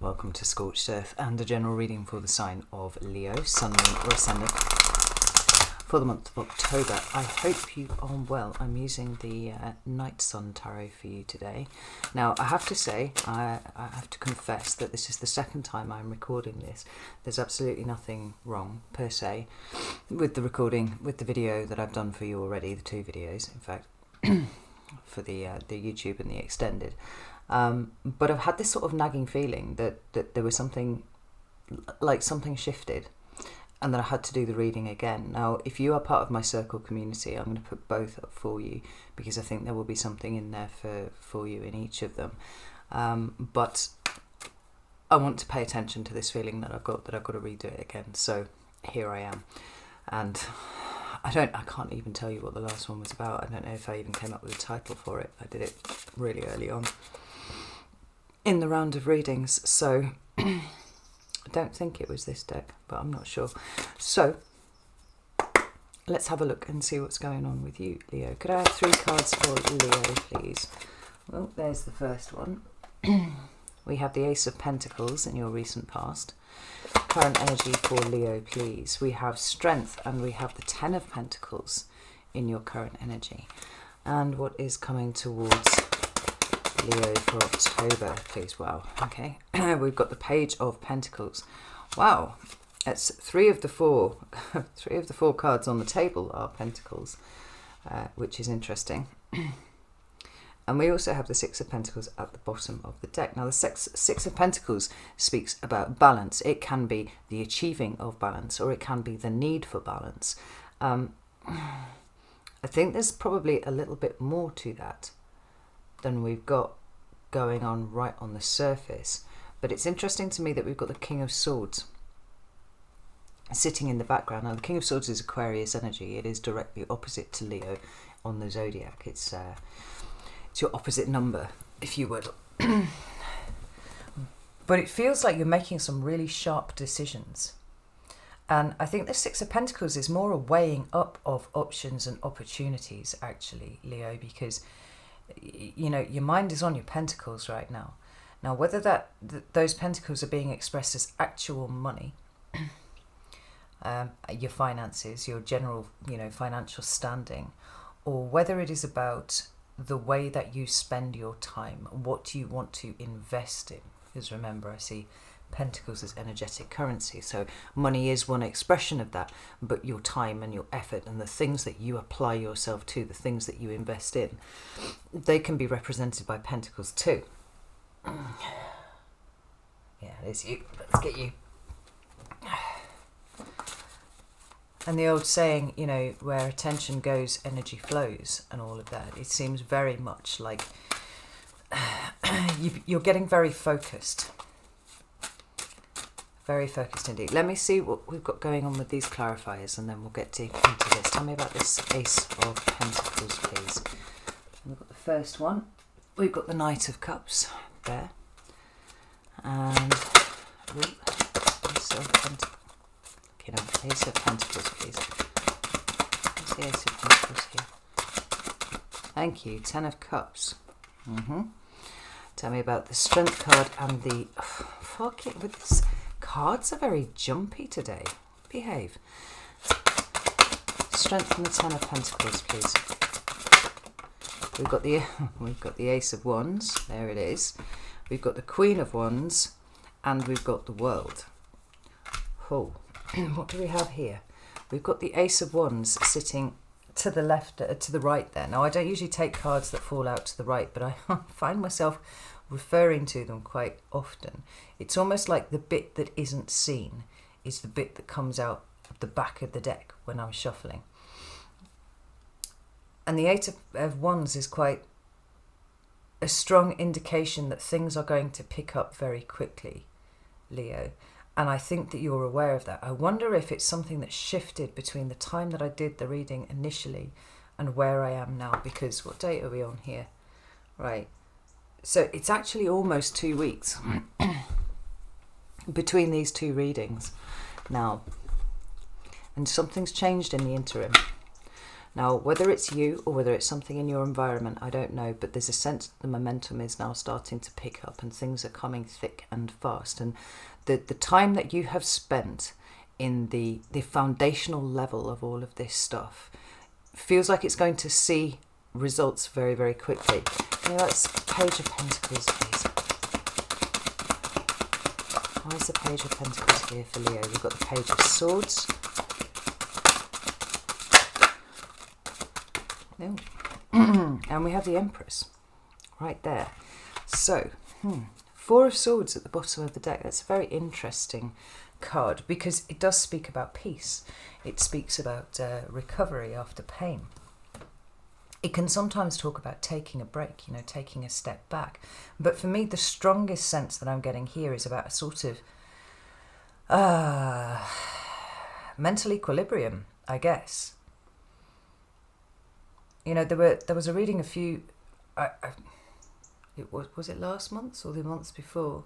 welcome to Scorched Earth and a general reading for the sign of Leo, Sun, Moon or Ascendant for the month of October. I hope you are well. I'm using the Night Sun Tarot for you today. Now, I have to say, I have to confess that this is the second time I'm recording this. There's absolutely nothing wrong, per se, with the recording, with the video that I've done for you already, the two videos, in fact, for the YouTube and the extended. But I've had this sort of nagging feeling that there was something shifted and that I had to do the reading again. Now, if you are part of my circle community, I'm going to put both up for you because I think there will be something in there for you in each of them. But I want to pay attention to this feeling that I've got to redo it again. So here I am. And I can't even tell you what the last one was about. I don't know if I even came up with a title for it. I did it really early on in the round of readings, so I don't think it was this deck, but I'm not sure. So let's have a look and see what's going on with you, Leo. Could I have 3 cards for Leo, please? Well, there's the first one. We have the Ace of Pentacles in your recent past. Current energy for Leo, please. We have Strength and we have the 10 of Pentacles in your current energy. And what is coming towards Leo for October, please? Wow, okay. We've got the Page of Pentacles. Wow, that's 3 of the 4 cards on the table are Pentacles, which is interesting. And we also have the 6 of Pentacles at the bottom of the deck. Now, the six of Pentacles speaks about balance. It can be the achieving of balance, or it can be the need for balance. I think there's probably a little bit more to that than we've got going on right on the surface. But it's interesting to me that we've got the King of Swords sitting in the background. Now, the King of Swords is Aquarius energy. It is directly opposite to Leo on the zodiac. It's your opposite number, if you would. But it feels like you're making some really sharp decisions. And I think the 6 of Pentacles is more a weighing up of options and opportunities, actually, Leo, because you know, your mind is on your pentacles right now. Now, whether those pentacles are being expressed as actual money, your finances, your general, financial standing, or whether it is about the way that you spend your time, what you want to invest in. Because remember, I see Pentacles as energetic currency, so money is one expression of that, but your time and your effort and the things that you apply yourself to, the things that you invest in, they can be represented by Pentacles too. Yeah, it's you. Let's get you. And the old saying, where attention goes, energy flows, and all of that, it seems very much like you're getting very focused. Very focused indeed. Let me see what we've got going on with these clarifiers and then we'll get deep into this. Tell me about this Ace of Pentacles, please. We've got the first one. We've got the Knight of Cups there. And Ace of Pentacles. Okay, no, Ace of Pentacles, please. What's the Ace of Pentacles here? Thank you. 10 of Cups. Tell me about the Strength card and the... fuck it with this. Cards are very jumpy today. Behave. Strength and the 10 of Pentacles, please. We've got the Ace of Wands. There it is. We've got the Queen of Wands, and we've got the World. Oh, what do we have here? We've got the Ace of Wands sitting to the left, to the right there. Now, I don't usually take cards that fall out to the right, but I find myself referring to them quite often. It's almost like the bit that isn't seen is the bit that comes out of the back of the deck when I'm shuffling. And the 8 of Wands is quite a strong indication that things are going to pick up very quickly, Leo. And I think that you're aware of that. I wonder if it's something that shifted between the time that I did the reading initially and where I am now, because what date are we on here? Right. So it's actually almost 2 weeks between these two readings now. And something's changed in the interim. Now, whether it's you or whether it's something in your environment, I don't know, but there's a sense that the momentum is now starting to pick up and things are coming thick and fast. And the time that you have spent in the foundational level of all of this stuff feels like it's going to see results very, very quickly. That's Page of Pentacles, please. Why is the Page of Pentacles here for Leo? We've got the Page of Swords. No. And we have the Empress right there. So, Four of Swords at the bottom of the deck. That's a very interesting card because it does speak about peace. It speaks about recovery after pain. It can sometimes talk about taking a break, taking a step back. But for me, the strongest sense that I'm getting here is about a sort of mental equilibrium, I guess. There was a reading was it last month or the months before,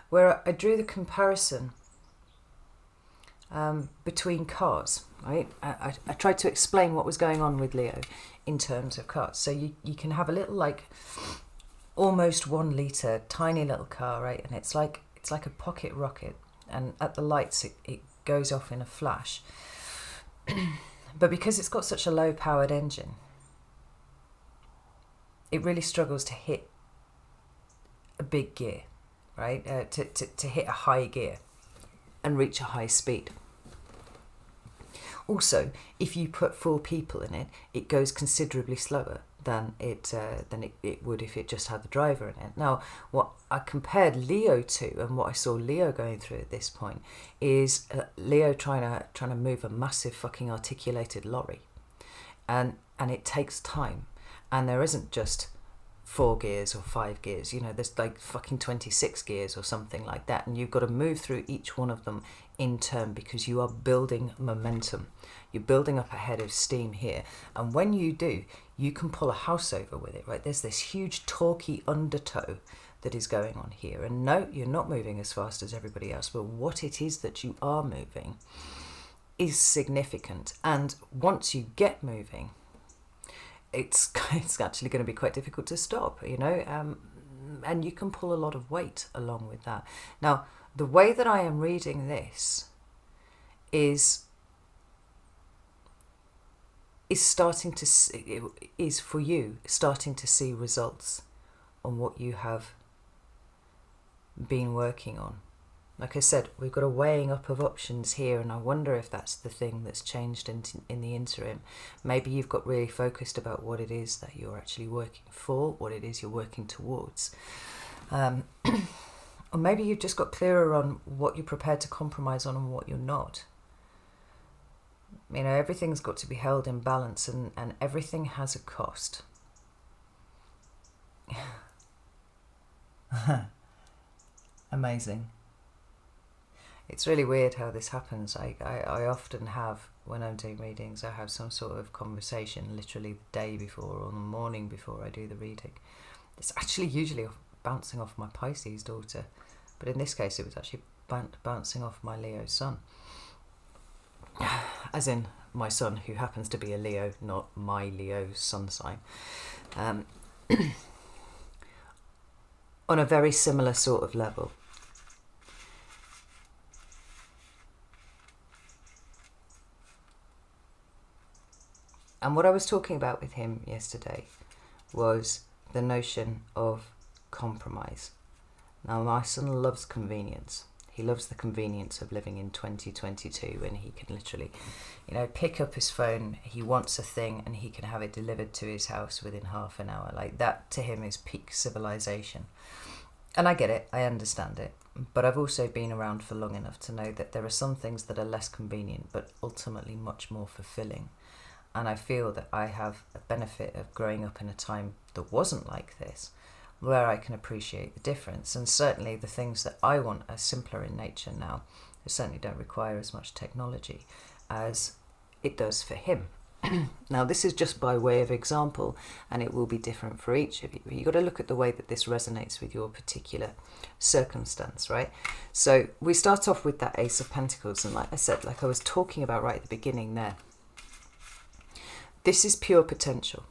where I drew the comparison between cars, right? I tried to explain what was going on with Leo in terms of cars. So you can have a little, almost 1 litre tiny little car, right? And it's like a pocket rocket, and at the lights it goes off in a flash. But because it's got such a low powered engine, it really struggles to hit a big gear, right? To hit a high gear and reach a high speed. Also, if you put 4 people in it, it goes considerably slower than it would if it just had the driver in it. Now, what I compared Leo to, and what I saw Leo going through at this point, is Leo trying to move a massive fucking articulated lorry, and it takes time, and there isn't just 4 gears or 5 gears, there's fucking 26 gears or something like that, and you've got to move through each one of them in turn because you are building momentum. You're building up a head of steam here, and when you do, you can pull a house over with it, right? There's this huge torquey undertow that is going on here, and no, you're not moving as fast as everybody else, but what it is that you are moving is significant, and once you get moving, it's actually going to be quite difficult to stop, and you can pull a lot of weight along with that. Now, the way that I am reading this is for you starting to see results on what you have been working on. Like I said, we've got a weighing up of options here, and I wonder if that's the thing that's changed in the interim. Maybe you've got really focused about what it is that you're actually working for, what it is you're working towards. Or maybe you've just got clearer on what you're prepared to compromise on and what you're not. Everything's got to be held in balance, and everything has a cost. Amazing. It's really weird how this happens. I often have, when I'm doing readings, I have some sort of conversation literally the day before or the morning before I do the reading. It's actually usually bouncing off my Pisces daughter, but in this case it was actually bouncing off my Leo sun. As in my son, who happens to be a Leo, not my Leo sun sign. On a very similar sort of level. And what I was talking about with him yesterday was the notion of compromise. Now, my son loves convenience. He loves the convenience of living in 2022 when he can literally, pick up his phone, he wants a thing, and he can have it delivered to his house within half an hour. Like, that to him is peak civilization. And I get it, I understand it. But I've also been around for long enough to know that there are some things that are less convenient, but ultimately much more fulfilling. And I feel that I have a benefit of growing up in a time that wasn't like this, where I can appreciate the difference. And certainly the things that I want are simpler in nature now. They certainly don't require as much technology as it does for him. Now, this is just by way of example, and it will be different for each of you. You've got to look at the way that this resonates with your particular circumstance, right? So we start off with that Ace of Pentacles, and like I said, like I was talking about right at the beginning there, This is pure potential,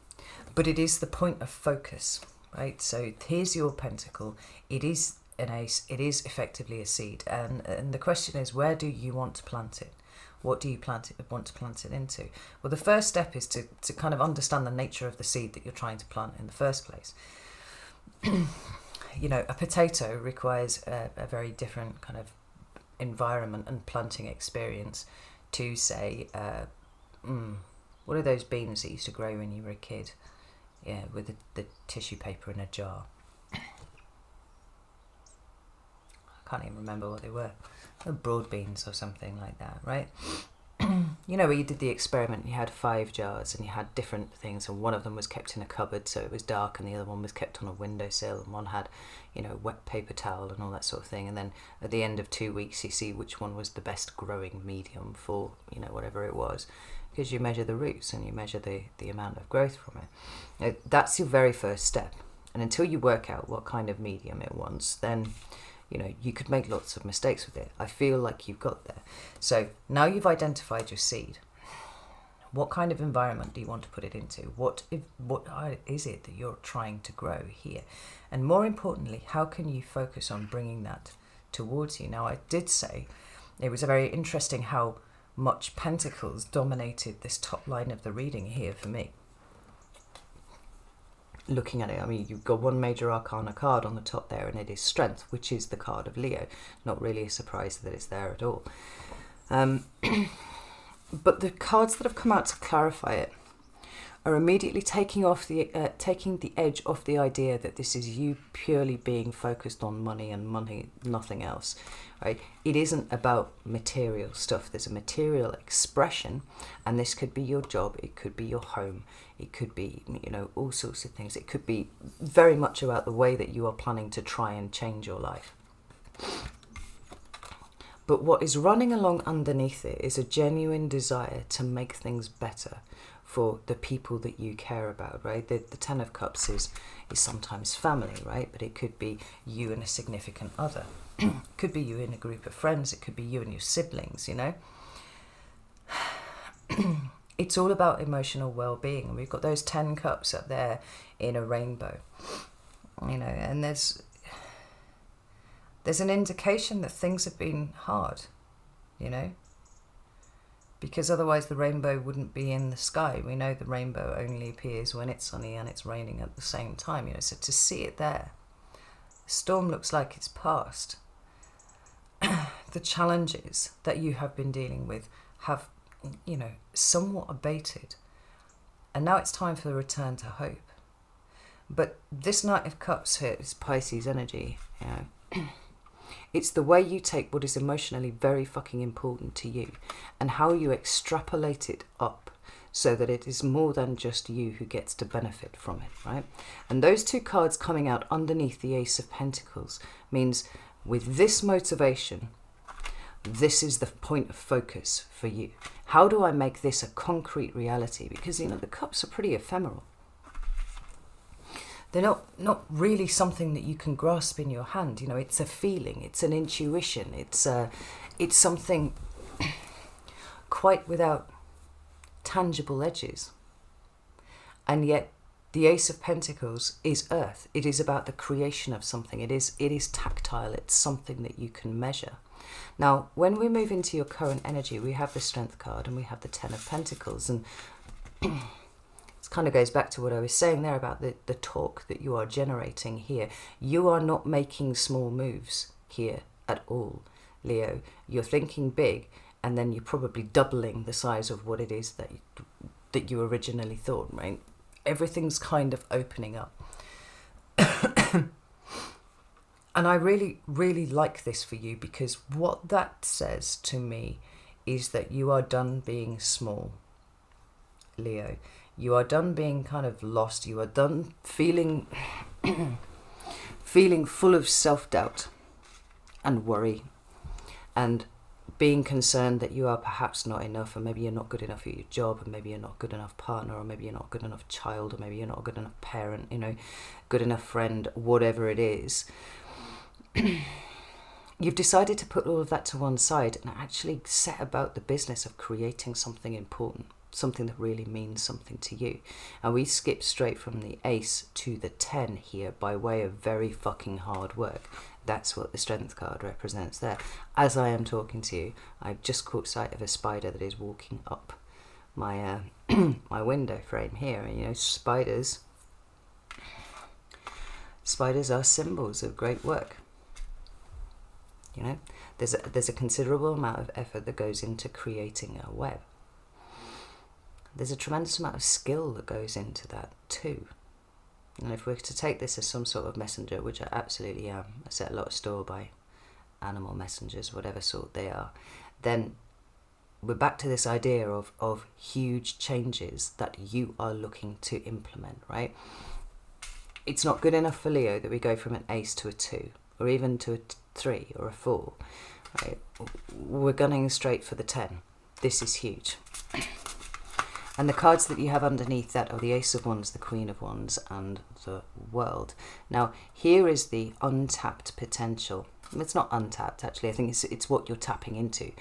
but it is the point of focus, right? So here's your pentacle. It is an ace. It is effectively a seed. And the question is, where do you want to plant it? What do you want to plant it into? Well, the first step is to kind of understand the nature of the seed that you're trying to plant in the first place. A potato requires a very different kind of environment and planting experience to, say, what are those beans that used to grow when you were a kid? Yeah, with the tissue paper in a jar. I can't even remember what they were. Broad beans or something like that, right? Where you did the experiment, you had 5 jars and you had different things, and one of them was kept in a cupboard so it was dark, and the other one was kept on a windowsill, and one had, wet paper towel and all that sort of thing. And then at the end of 2 weeks, you see which one was the best growing medium for, whatever it was, because you measure the roots and you measure the amount of growth from it. Now, that's your very first step. And until you work out what kind of medium it wants, then you could make lots of mistakes with it. I feel like you've got there. So now you've identified your seed. What kind of environment do you want to put it into? What is it that you're trying to grow here? And more importantly, how can you focus on bringing that towards you? Now, I did say it was very interesting how much pentacles dominated this top line of the reading here for me. Looking at it, I mean, you've got one major arcana card on the top there, and it is strength, which is the card of Leo. Not really a surprise that it's there at all. But the cards that have come out to clarify it are immediately taking the edge off the idea that this is you purely being focused on money and money, nothing else. Right? It isn't about material stuff. There's a material expression, and this could be your job, it could be your home, it could be, all sorts of things. It could be very much about the way that you are planning to try and change your life. But what is running along underneath it is a genuine desire to make things better for the people that you care about, right? The Ten of Cups is sometimes family, right? But it could be you and a significant other. It could be you and a group of friends. It could be you and your siblings, It's all about emotional well-being. And we've got those 10 cups up there in a rainbow, and there's an indication that things have been hard, because otherwise the rainbow wouldn't be in the sky. We know the rainbow only appears when it's sunny and it's raining at the same time, so to see it there, the storm looks like it's past. The challenges that you have been dealing with have, somewhat abated, and now it's time for the return to hope. But this Knight of Cups here is Pisces energy, It's the way you take what is emotionally very fucking important to you and how you extrapolate it up so that it is more than just you who gets to benefit from it, right? And those 2 cards coming out underneath the Ace of Pentacles means with this motivation, this is the point of focus for you. How do I make this a concrete reality? Because, the cups are pretty ephemeral. They're not really something that you can grasp in your hand. It's a feeling, it's an intuition, it's something quite without tangible edges. And yet the Ace of Pentacles is earth. It is about the creation of something. It is tactile. It's something that you can measure. Now, when we move into your current energy, we have the Strength card and we have the 10 of Pentacles, and it kind of goes back to what I was saying there about the talk that you are generating here. You are not making small moves here at all, Leo. You're thinking big, and then you're probably doubling the size of what it is that you originally thought, right? Everything's kind of opening up. And I really, really like this for you, because what that says to me is that you are done being small, Leo. You are done being kind of lost. You are done feeling full of self-doubt and worry and being concerned that you are perhaps not enough, and maybe you're not good enough at your job, and maybe you're not good enough partner, or maybe you're not good enough child, or maybe you're not good enough parent, good enough friend, whatever it is. You've decided to put all of that to one side and actually set about the business of creating something important. something that really means something to you. And we skip straight from the ace to the 10 here by way of very fucking hard work. That's what the strength card represents there. As I am talking to you, I've just caught sight of a spider that is walking up my my window frame here. And you know, spiders are symbols of great work. You know, there's a considerable amount of effort that goes into creating a web. There's a tremendous amount of skill that goes into that too. And if we're to take this as some sort of messenger, which I absolutely am, I set a lot of store by animal messengers, whatever sort they are, then we're back to this idea of huge changes that you are looking to implement, right? It's not good enough for Leo that we go from an ace to a 2, or even to a 3 or a 4. Right? We're gunning straight for the 10. This is huge. And the cards that you have underneath that are the Ace of Wands, the Queen of Wands, and the World. Now, here is the untapped potential. It's not untapped, actually. I think it's what you're tapping into.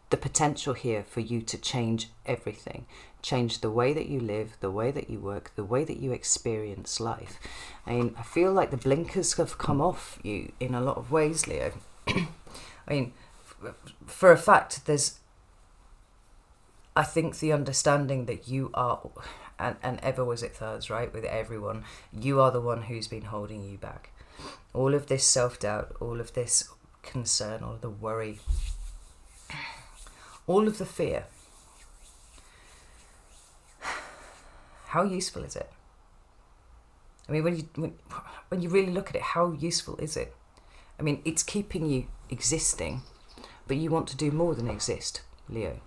The potential here for you to change everything. Change the way that you live, the way that you work, the way that you experience life. I mean, I feel like the blinkers have come off you in a lot of ways, Leo. I mean, for a fact, I think the understanding that you are, and ever was it thus, right, with everyone, you are the one who's been holding you back. All of this self-doubt, all of this concern, all of the worry, all of the fear. How useful is it? I mean, when you really look at it, how useful is it? I mean, it's keeping you existing, but you want to do more than exist, Leo.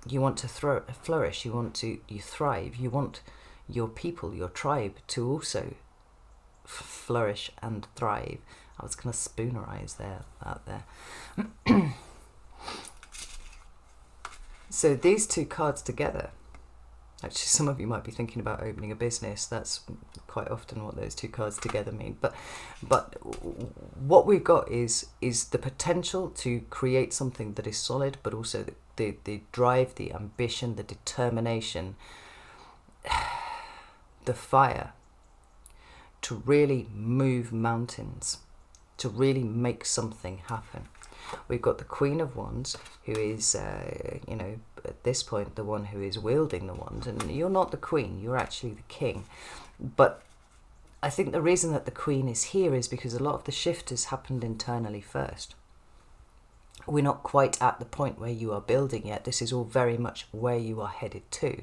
You want to flourish, you thrive, you want your people, your tribe to also flourish and thrive. I was going to spoonerize out there. So these two cards together, actually some of you might be thinking about opening a business. That's quite often what those two cards together mean. But what we've got is the potential to create something that is solid, but also the drive, the ambition, the determination, the fire to really move mountains, to really make something happen. We've got the Queen of Wands, who is, at this point, the one who is wielding the wand. And you're not the Queen, you're actually the King. But I think the reason that the Queen is here is because a lot of the shift has happened internally first. We're not quite at the point where you are building yet. This is all very much where you are headed to.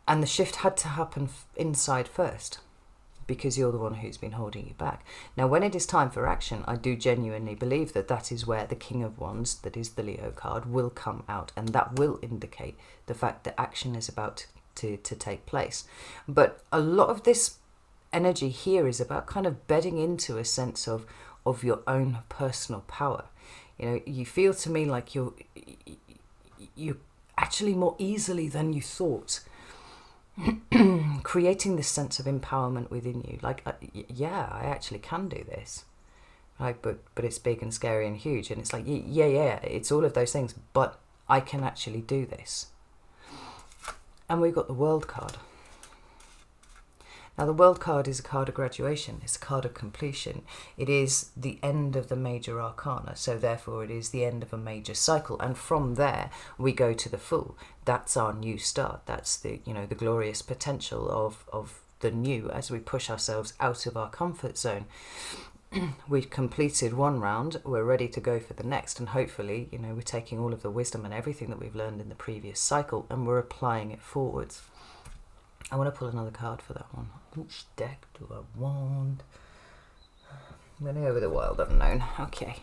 And the shift had to happen inside first, because you're the one who's been holding you back. Now, when it is time for action, I do genuinely believe that is where the King of Wands, that is the Leo card, will come out. And that will indicate the fact that action is about to take place. But a lot of this energy here is about kind of bedding into a sense of your own personal power. You know, you feel to me like you're actually more easily than you thought creating this sense of empowerment within you. Like, yeah, I actually can do this. Right, but it's big and scary and huge, and it's like, yeah, it's all of those things, but I can actually do this. And we've got the World card. Now, the World card is a card of graduation. It's a card of completion. It is the end of the major arcana, so therefore it is the end of a major cycle. And from there, we go to the full. That's our new start. That's the glorious potential of the new as we push ourselves out of our comfort zone. We've completed one round. We're ready to go for the next. And hopefully, we're taking all of the wisdom and everything that we've learned in the previous cycle and we're applying it forwards. I want to pull another card for that one. Which deck do I want? I'm going to go with the Wild Unknown. Okay.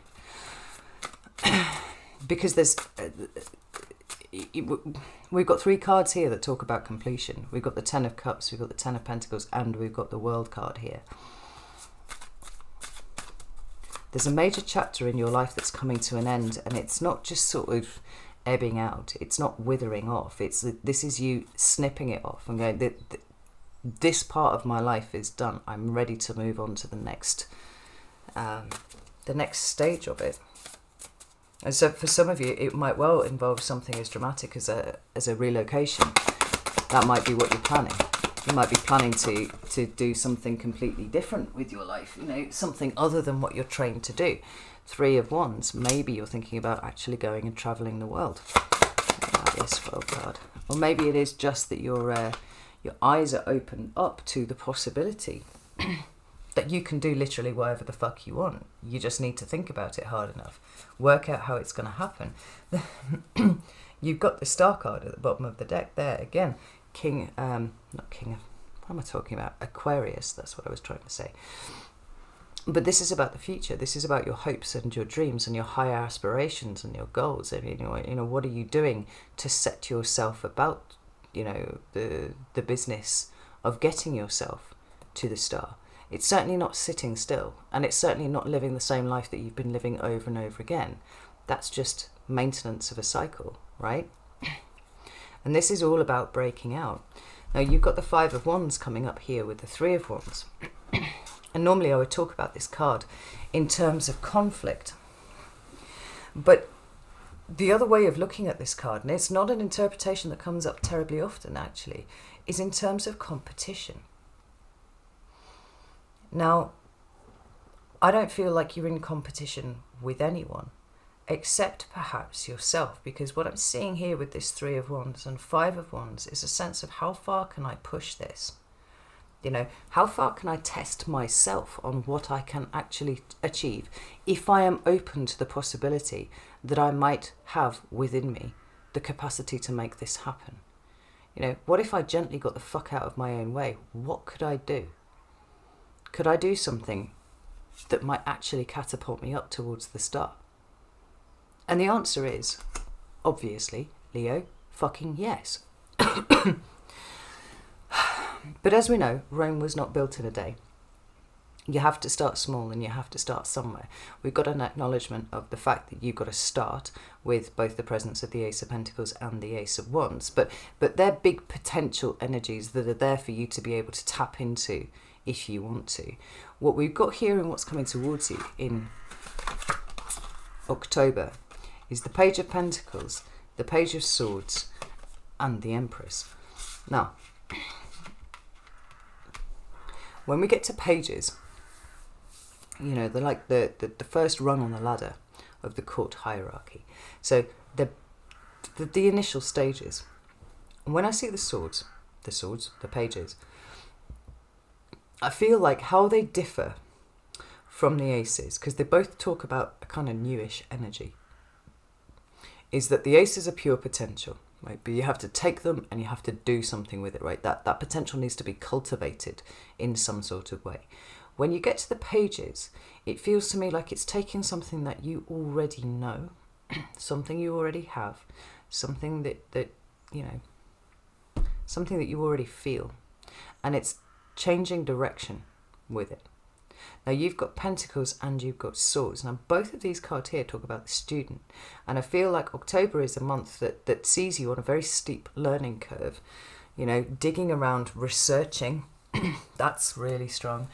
Because we've got 3 cards here that talk about completion. We've got the 10 of Cups, we've got the 10 of Pentacles, and we've got the World card here. There's a major chapter in your life that's coming to an end, and it's not just sort of ebbing out. It's not withering off. This is you snipping it off and going, this part of my life is done. I'm ready to move on to the next stage of it. And so for some of you, it might well involve something as dramatic as a relocation. That might be what you're planning. You might be planning to do something completely different with your life, something other than what you're trained to do. 3 of Wands, maybe you're thinking about actually going and travelling the world. This 12 card. Or maybe it is just that your eyes are open up to the possibility that you can do literally whatever the fuck you want. You just need to think about it hard enough. Work out how it's going to happen. You've got the Star card at the bottom of the deck there. Again, what am I talking about? Aquarius, that's what I was trying to say. But this is about the future. This is about your hopes and your dreams and your higher aspirations and your goals. I mean, what are you doing to set yourself about, the business of getting yourself to the star? It's certainly not sitting still, and it's certainly not living the same life that you've been living over and over again. That's just maintenance of a cycle, right? And this is all about breaking out. Now, you've got the 5 of Wands coming up here with the 3 of Wands. And normally I would talk about this card in terms of conflict. But the other way of looking at this card, and it's not an interpretation that comes up terribly often actually, is in terms of competition. Now, I don't feel like you're in competition with anyone, except perhaps yourself, because what I'm seeing here with this 3 of Wands and 5 of Wands is a sense of how far can I push this? How far can I test myself on what I can actually achieve if I am open to the possibility that I might have within me the capacity to make this happen? What if I gently got the fuck out of my own way? What could I do? Could I do something that might actually catapult me up towards the star? And the answer is, obviously, Leo, fucking yes. But as we know, Rome was not built in a day. You have to start small and you have to start somewhere. We've got an acknowledgement of the fact that you've got to start with both the presence of the Ace of Pentacles and the Ace of Wands. But they're big potential energies that are there for you to be able to tap into if you want to. What we've got here and what's coming towards you in October is the Page of Pentacles, the Page of Swords, and the Empress. Now, when we get to pages, they're like the first rung on the ladder of the court hierarchy. So the initial stages. And when I see the pages, I feel like how they differ from the aces, because they both talk about a kind of newish energy, is that the aces are pure potential, right? But you have to take them and you have to do something with it, right? That potential needs to be cultivated in some sort of way. When you get to the pages, it feels to me like it's taking something that you already know, something you already have, something that something that you already feel, and it's changing direction with it. Now, you've got Pentacles and you've got Swords. Now, both of these cards here talk about the student. And I feel like October is a month that sees you on a very steep learning curve. Digging around, researching. That's really strong.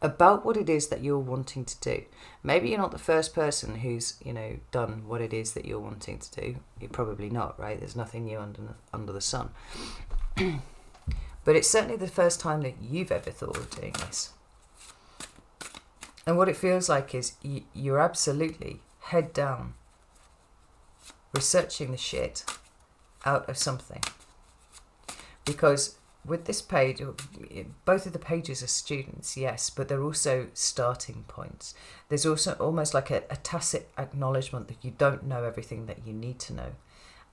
About what it is that you're wanting to do. Maybe you're not the first person who's, done what it is that you're wanting to do. You're probably not, right? There's nothing new under the sun. But it's certainly the first time that you've ever thought of doing this. And what it feels like is you're absolutely head down, researching the shit out of something. Because with this page, both of the pages are students, yes, but they're also starting points. There's also almost like a tacit acknowledgement that you don't know everything that you need to know.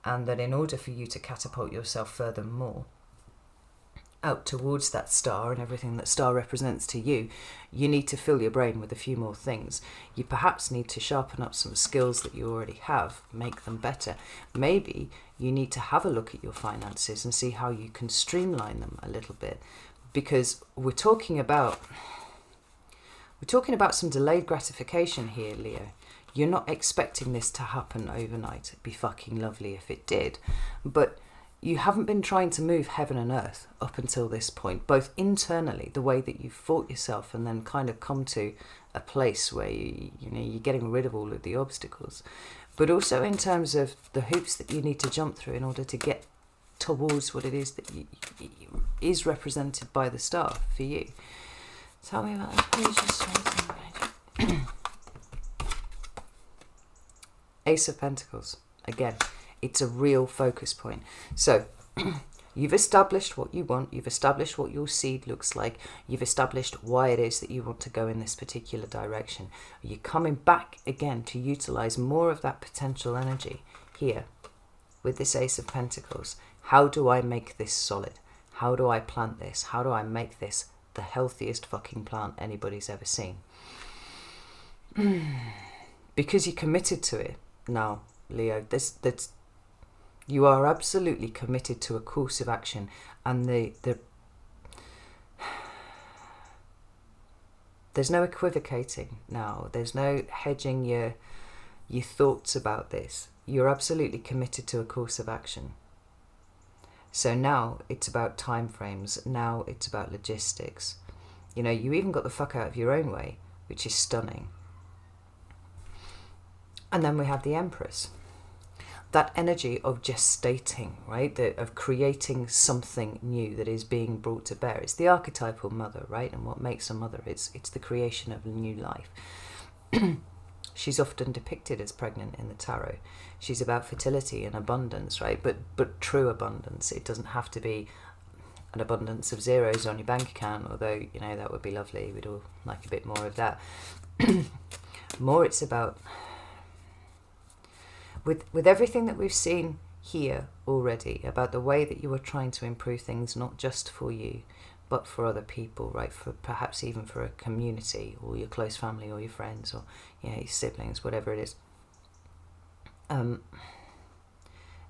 And that in order for you to catapult yourself furthermore out towards that star and everything that star represents to you, you need to fill your brain with a few more things. You perhaps need to sharpen up some skills that you already have, make them better. Maybe you need to have a look at your finances and see how you can streamline them a little bit, because we're talking about some delayed gratification here, Leo. You're not expecting this to happen overnight. It'd be fucking lovely if it did, but you haven't been trying to move heaven and earth up until this point, both internally, the way that you've fought yourself and then kind of come to a place where you're getting rid of all of the obstacles, but also in terms of the hoops that you need to jump through in order to get towards what it is that is represented by the star for you. Tell me about that page. Ace of Pentacles. Again, it's a real focus point. So you've established what you want. You've established what your seed looks like. You've established why it is that you want to go in this particular direction. You're coming back again to utilize more of that potential energy here with this Ace of Pentacles. How do I make this solid? How do I plant this? How do I make this the healthiest fucking plant anybody's ever seen? Because you're committed to it now, Leo. You are absolutely committed to a course of action, and there's no equivocating now. There's no hedging your thoughts about this. You're absolutely committed to a course of action. So now it's about time frames. Now it's about logistics. You even got the fuck out of your own way, which is stunning. And then we have the Empress. That energy of gestating, right? Of creating something new that is being brought to bear. It's the archetypal mother, right? And what makes a mother? It's the creation of a new life. She's often depicted as pregnant in the tarot. She's about fertility and abundance, right? But true abundance. It doesn't have to be an abundance of zeros on your bank account, although, that would be lovely. We'd all like a bit more of that. More it's about... With everything that we've seen here already, about the way that you are trying to improve things, not just for you, but for other people, right? For perhaps even for a community, or your close family, or your friends, or your siblings, whatever it is.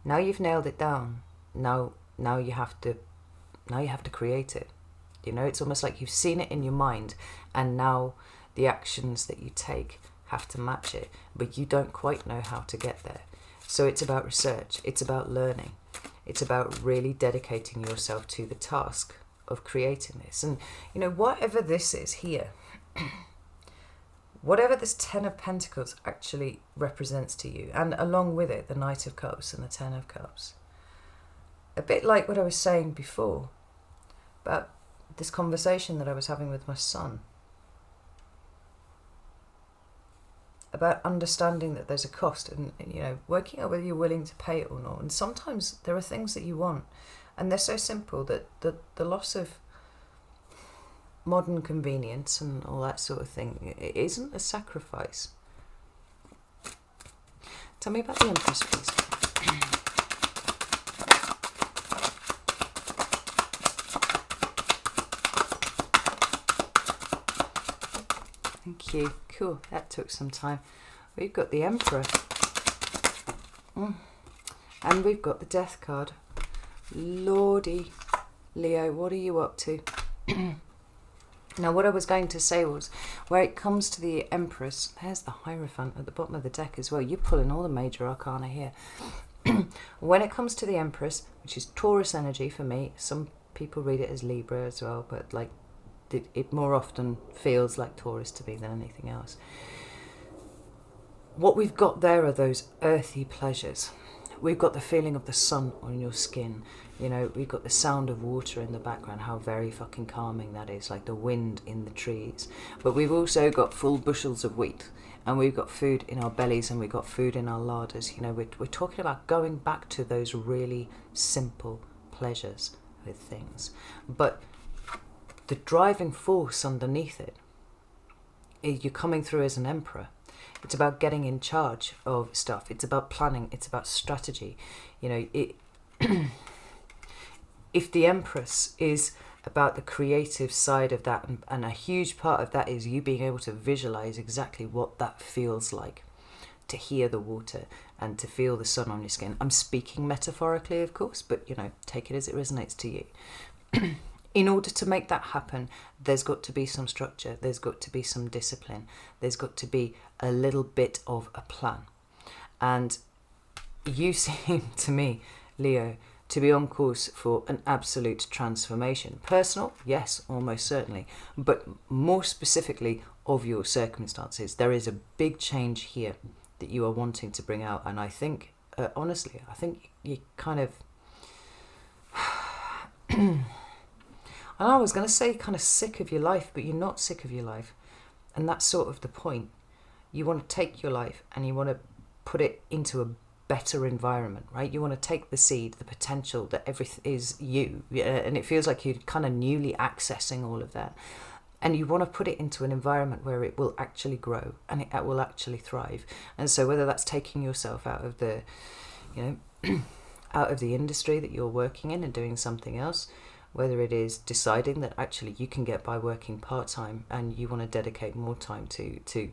Now you've nailed it down. Now you have to create it. It's almost like you've seen it in your mind, and now the actions that you take have to match it, but you don't quite know how to get there. So it's about research, it's about learning, it's about really dedicating yourself to the task of creating this. And whatever this is here, whatever this Ten of Pentacles actually represents to you, and along with it the Knight of Cups and the Ten of Cups, a bit like what I was saying before about this conversation that I was having with my son, about understanding that there's a cost, and working out whether you're willing to pay it or not. And sometimes there are things that you want, and they're so simple that the loss of modern convenience and all that sort of thing, it isn't a sacrifice. Tell me about the Empress, please. Thank you. Cool. That took some time. We've got the Emperor. And we've got the Death card. Lordy. Leo, what are you up to? Now, what I was going to say was, where it comes to the Empress, there's the Hierophant at the bottom of the deck as well. You're pulling all the major arcana here. When it comes to the Empress, which is Taurus energy for me, some people read it as Libra as well, but it more often feels like Taurus to me than anything else. What we've got there are those earthy pleasures. We've got the feeling of the sun on your skin. We've got the sound of water in the background, how very fucking calming that is, like the wind in the trees. But we've also got full bushels of wheat, and we've got food in our bellies, and we've got food in our larders. We're talking about going back to those really simple pleasures with things. But the driving force underneath it, you're coming through as an emperor. It's about getting in charge of stuff. It's about planning. It's about strategy. If the Empress is about the creative side of that, and a huge part of that is you being able to visualize exactly what that feels like, to hear the water and to feel the sun on your skin. I'm speaking metaphorically, of course, but take it as it resonates to you. In order to make that happen, there's got to be some structure, there's got to be some discipline, there's got to be a little bit of a plan. And you seem to me, Leo, to be on course for an absolute transformation. Personal, yes, almost certainly, but more specifically of your circumstances. There is a big change here that you are wanting to bring out, and I think, honestly, I think you kind of... and I was going to say kind of sick of your life, but you're not sick of your life, and that's sort of the point. You want to take your life and you want to put it into a better environment, right? You want to take the seed, the potential that everything is you, and it feels like you're kind of newly accessing all of that, and you want to put it into an environment where it will actually grow and it will actually thrive. And so whether that's taking yourself out of the, out of the industry that you're working in and doing something else, whether it is deciding that actually you can get by working part-time and you want to dedicate more time to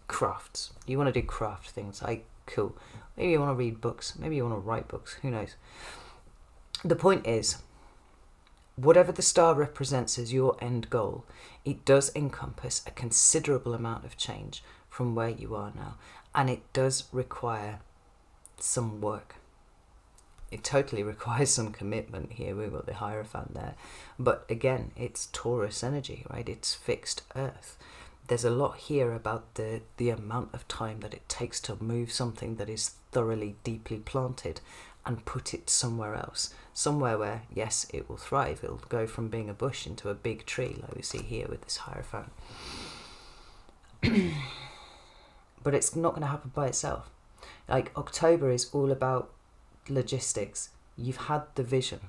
crafts. You want to do craft things, like, cool. Maybe you want to read books. Maybe you want to write books. Who knows? The point is, whatever the star represents as your end goal, it does encompass a considerable amount of change from where you are now. And it does require some work. It totally requires some commitment here. We've got the Hierophant there. But again, it's Taurus energy, right? It's fixed earth. There's a lot here about the amount of time that it takes to move something that is thoroughly, deeply planted and put it somewhere else. Somewhere where, yes, it will thrive. It'll go from being a bush into a big tree, like we see here with this Hierophant. But it's not going to happen by itself. Like, October is all about logistics. You've had the vision.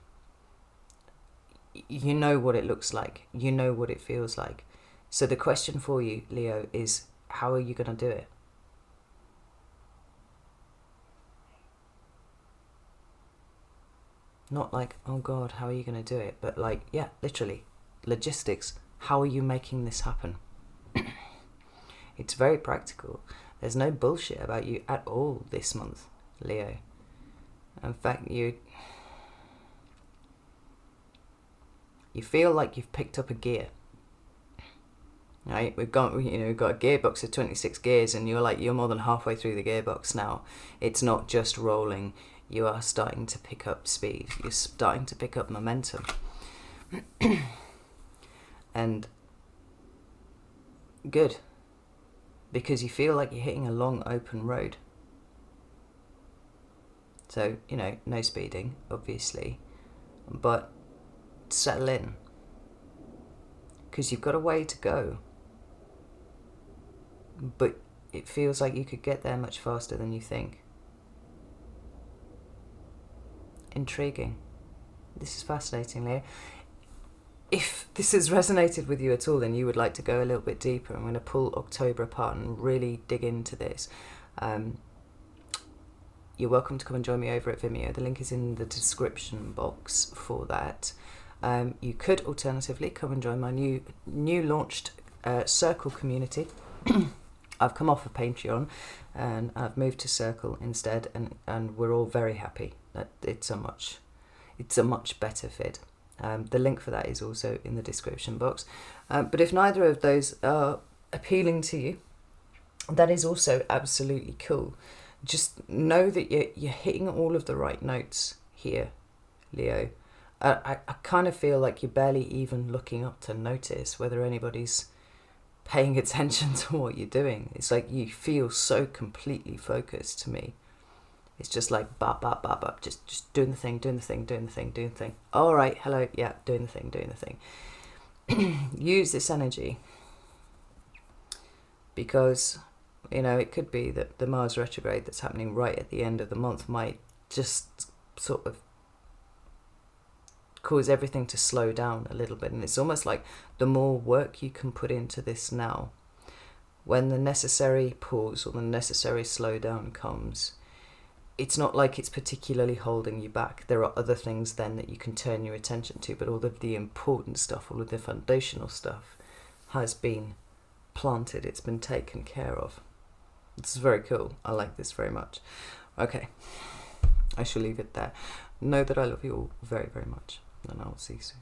You know what it looks like. You know what it feels like. So the question for you, Leo, is how are you going to do it? Not like, oh God, how are you going to do it? But like, yeah, literally, logistics. How are you making this happen? It's very practical. There's no bullshit about you at all this month, Leo. In fact, you feel like you've picked up a gear. Right, we've got a gearbox of 26 gears, and you're more than halfway through the gearbox now. It's not just rolling. You are starting to pick up speed. You're starting to pick up momentum. And good. Because you feel like you're hitting a long open road. So, no speeding, obviously. But settle in. Because you've got a way to go. But it feels like you could get there much faster than you think. Intriguing. This is fascinating, Leo. If this has resonated with you at all, then you would like to go a little bit deeper. I'm going to pull October apart and really dig into this. You're welcome to come and join me over at Vimeo. The link is in the description box for that. You could alternatively come and join my new launched Circle community. I've come off of Patreon and I've moved to Circle instead, and we're all very happy that it's a much better fit. The link for that is also in the description box. But if neither of those are appealing to you, that is also absolutely cool. Just know that you're hitting all of the right notes here, Leo. I kind of feel like you're barely even looking up to notice whether anybody's paying attention to what you're doing. It's like you feel so completely focused to me. It's just like bop, bop, bop, bop, just doing the thing. All right, hello, yeah, doing the thing. Use this energy because, it could be that the Mars retrograde that's happening right at the end of the month might just sort of cause everything to slow down a little bit. And it's almost like the more work you can put into this now, when the necessary pause or the necessary slowdown comes, it's not like it's particularly holding you back. There are other things then that you can turn your attention to, but all of the important stuff, all of the foundational stuff has been planted. It's been taken care of. This is very cool. I like this very much. Okay, I shall leave it there. Know that I love you all very, very much, and I'll see you soon.